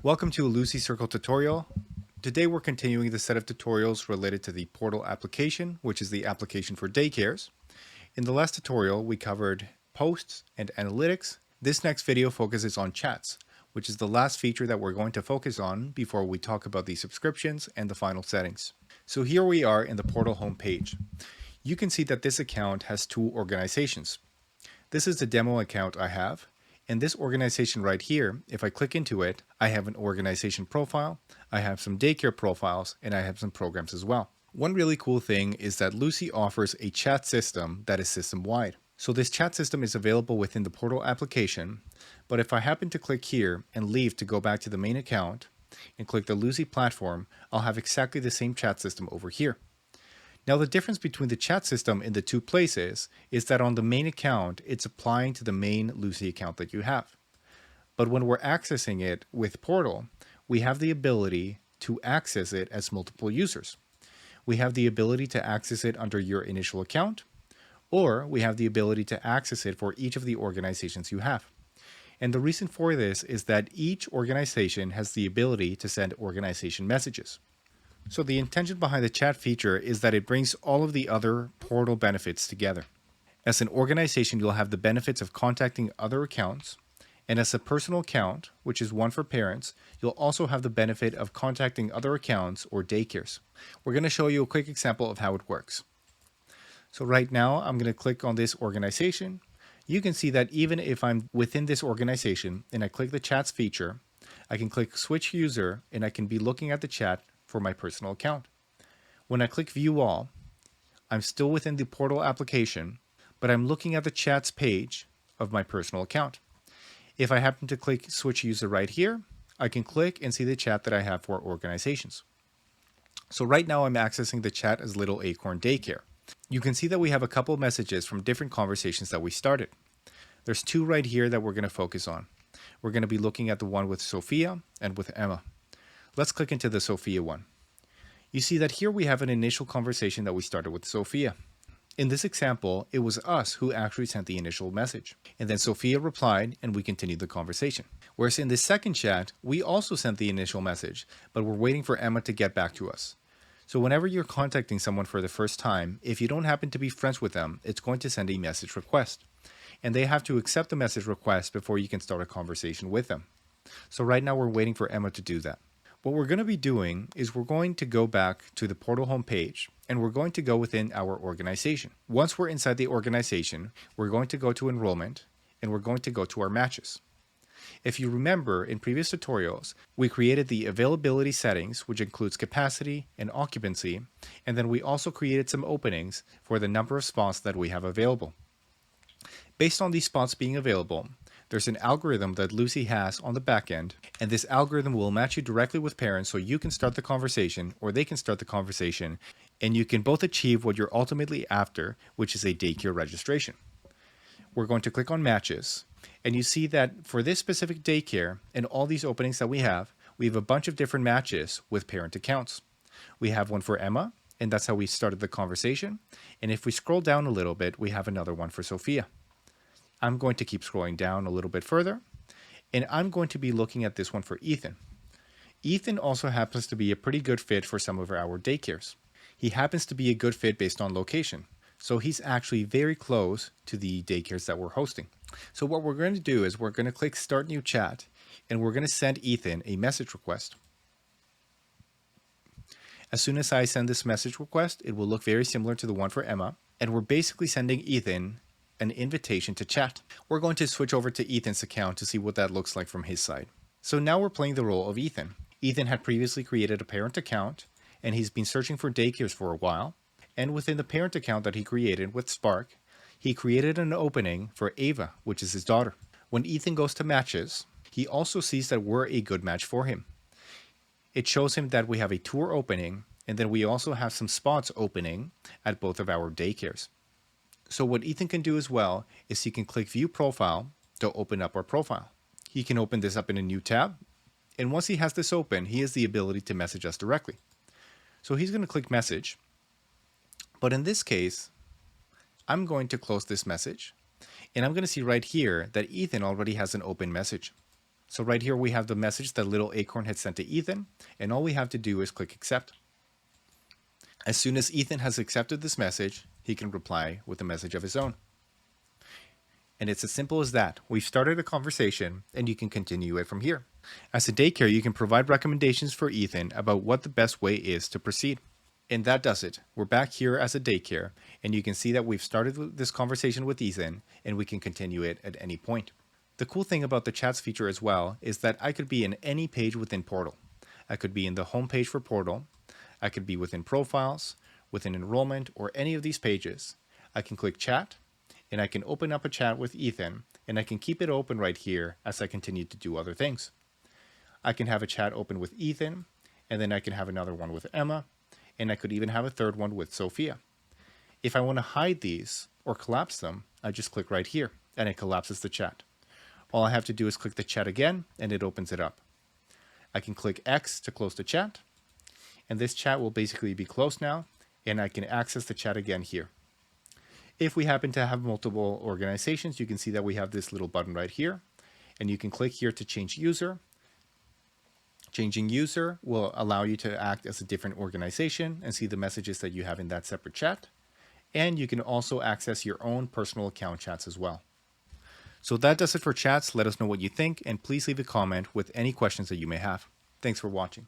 Welcome to a Lucy Circle tutorial. Today we're continuing the set of tutorials related to the portal application, which is the application for daycares. In the last tutorial, we covered posts and analytics. This next video focuses on chats, which is the last feature that we're going to focus on before we talk about the subscriptions and the final settings. So here we are in the portal homepage. You can see that this account has two organizations. This is the demo account I have. In this organization right here, if I click into it, I have an organization profile, I have some daycare profiles, and I have some programs as well. One really cool thing is that Lucy offers a chat system that is system-wide. So this chat system is available within the portal application, but if I happen to click here and leave to go back to the main account and click the Lucy platform, I'll have exactly the same chat system over here. Now the difference between the chat system in the two places is that on the main account, it's applying to the main Lucy account that you have. But when we're accessing it with Portal, we have the ability to access it as multiple users. We have the ability to access it under your initial account, or we have the ability to access it for each of the organizations you have. And the reason for this is that each organization has the ability to send organization messages. So the intention behind the chat feature is that it brings all of the other portal benefits together. As an organization, you'll have the benefits of contacting other accounts, and as a personal account, which is one for parents, you'll also have the benefit of contacting other accounts or daycares. We're going to show you a quick example of how it works. So right now, I'm going to click on this organization. You can see that even if I'm within this organization and I click the chats feature, I can click switch user and I can be looking at the chat for my personal account. When I click view all, I'm still within the portal application, but I'm looking at the chats page of my personal account. If I happen to click switch user right here, I can click and see the chat that I have for organizations. So right now I'm accessing the chat as Little Acorn Daycare. You can see that we have a couple messages from different conversations that we started. There's two right here that we're going to focus on. We're going to be looking at the one with Sophia and with Emma. Let's click into the Sophia one. You see that here we have an initial conversation that we started with Sophia. In this example, it was us who actually sent the initial message. And then Sophia replied and we continued the conversation. Whereas in the second chat, we also sent the initial message, but we're waiting for Emma to get back to us. So whenever you're contacting someone for the first time, if you don't happen to be friends with them, it's going to send a message request. And they have to accept the message request before you can start a conversation with them. So right now we're waiting for Emma to do that. What we're going to be doing is we're going to go back to the portal homepage and we're going to go within our organization. Once we're inside the organization, we're going to go to enrollment and we're going to go to our matches. If you remember in previous tutorials, we created the availability settings, which includes capacity and occupancy, and then we also created some openings for the number of spots that we have available. Based on these spots being available, there's an algorithm that Lucy has on the back end, and this algorithm will match you directly with parents so you can start the conversation or they can start the conversation, and you can both achieve what you're ultimately after, which is a daycare registration. We're going to click on matches, and you see that for this specific daycare and all these openings that we have a bunch of different matches with parent accounts. We have one for Emma, and that's how we started the conversation, and if we scroll down a little bit, we have another one for Sophia. I'm going to keep scrolling down a little bit further, and I'm going to be looking at this one for Ethan. Ethan also happens to be a pretty good fit for some of our daycares. He happens to be a good fit based on location, so he's actually very close to the daycares that we're hosting. So what we're going to do is we're going to click Start New Chat, and we're going to send Ethan a message request. As soon as I send this message request, it will look very similar to the one for Emma, and we're basically sending Ethan an invitation to chat. We're going to switch over to Ethan's account to see what that looks like from his side. So now we're playing the role of Ethan. Ethan had previously created a parent account, and he's been searching for daycares for a while. And within the parent account that he created with Spark, he created an opening for Ava, which is his daughter. When Ethan goes to matches, he also sees that we're a good match for him. It shows him that we have a tour opening, and then we also have some spots opening at both of our daycares. So what Ethan can do as well is he can click View Profile to open up our profile. He can open this up in a new tab, and once he has this open, he has the ability to message us directly. So he's going to click Message, but in this case, I'm going to close this message, and I'm going to see right here that Ethan already has an open message. So right here we have the message that little acorn had sent to Ethan, and all we have to do is click accept. As soon as Ethan has accepted this message, he can reply with a message of his own. And it's as simple as that. We've started a conversation and you can continue it from here. As a daycare, you can provide recommendations for Ethan about what the best way is to proceed. And that does it. We're back here as a daycare, and you can see that we've started this conversation with Ethan and we can continue it at any point. The cool thing about the chats feature as well is that I could be in any page within Portal. I could be in the home page for Portal. I could be within profiles, within enrollment, or any of these pages. I can click chat, and I can open up a chat with Ethan, and I can keep it open right here as I continue to do other things. I can have a chat open with Ethan, and then I can have another one with Emma, and I could even have a third one with Sophia. If I want to hide these or collapse them, I just click right here, and it collapses the chat. All I have to do is click the chat again, and it opens it up. I can click X to close the chat, and this chat will basically be closed now, and I can access the chat again here. If we happen to have multiple organizations, you can see that we have this little button right here, and you can click here to change user. Changing user will allow you to act as a different organization and see the messages that you have in that separate chat. And you can also access your own personal account chats as well. So that does it for chats. Let us know what you think, and please leave a comment with any questions that you may have. Thanks for watching.